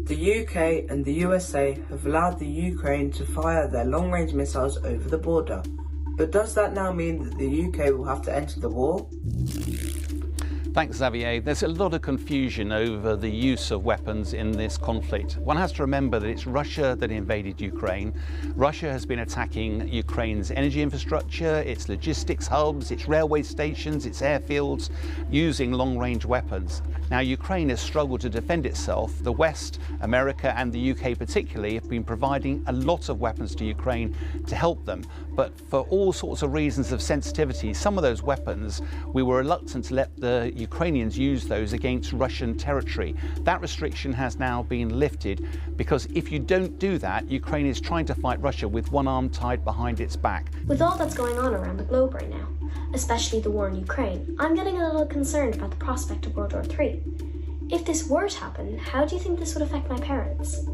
The UK and the USA have allowed the Ukraine to fire their long-range missiles over the border. But does that now mean that the UK will have to enter the war? Thanks, Xavier. There's a lot of confusion over the use of weapons in this conflict. One has to remember that it's Russia that invaded Ukraine. Russia has been attacking Ukraine's energy infrastructure, its logistics hubs, its railway stations, its airfields, using long-range weapons. Now, Ukraine has struggled to defend itself. The West, America and the UK particularly, have been providing a lot of weapons to Ukraine to help them. But for all sorts of reasons of sensitivity, some of those weapons, we were reluctant to let the Ukrainians use those against Russian territory. That restriction has now been lifted because if you don't do that, Ukraine is trying to fight Russia with one arm tied behind its back. With all that's going on around the globe right now, especially the war in Ukraine, I'm getting a little concerned about the prospect of World War III. If this were to happen, how do you think this would affect my parents?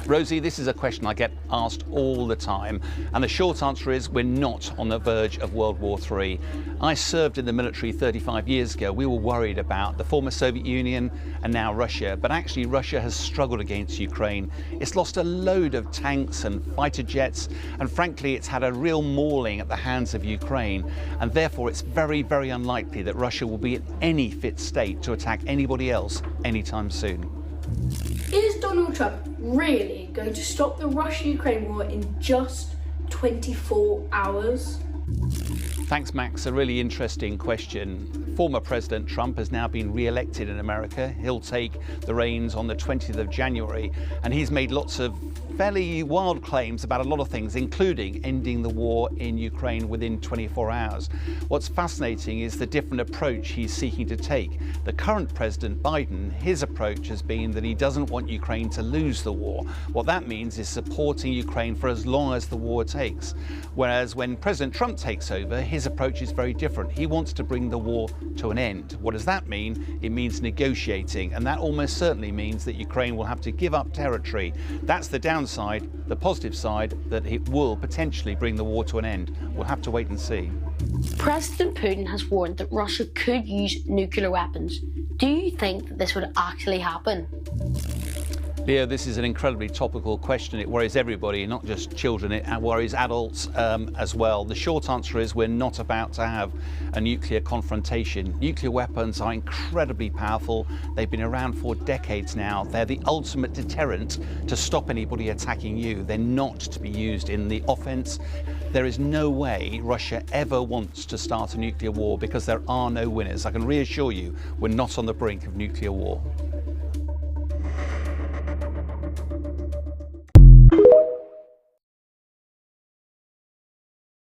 Rosie, this is a question I get asked all the time, and the short answer is we're not on the verge of World War III. I served in the military 35 years ago. We were worried about the former Soviet Union and now Russia, but actually Russia has struggled against Ukraine. It's lost a load of tanks and fighter jets, and frankly it's had a real mauling at the hands of Ukraine, and therefore it's very, very unlikely that Russia will be in any fit state to attack anybody else anytime soon. Is Donald Trump really going to stop the Russia-Ukraine war in just 24 hours? Thanks, Max. A really interesting question. Former President Trump has now been re-elected in America. He'll take the reins on the 20th of January, and he's made lots of fairly wild claims about a lot of things, including ending the war in Ukraine within 24 hours. What's fascinating is the different approach he's seeking to take. The current President Biden, his approach has been that he doesn't want Ukraine to lose the war. What that means is supporting Ukraine for as long as the war takes. Whereas when President Trump takes over, his approach is very different. He wants to bring the war to an end. What does that mean? It means negotiating, and that almost certainly means that Ukraine will have to give up territory. That's the downside. The positive side, that it will potentially bring the war to an end. We'll have to wait and see. President Putin has warned that Russia could use nuclear weapons. Do you think that this would actually happen? Leo, this is an incredibly topical question. It worries everybody, not just children. It worries adults as well. The short answer is we're not about to have a nuclear confrontation. Nuclear weapons are incredibly powerful. They've been around for decades now. They're the ultimate deterrent to stop anybody attacking you. They're not to be used in the offense. There is no way Russia ever wants to start a nuclear war because there are no winners. I can reassure you, we're not on the brink of nuclear war.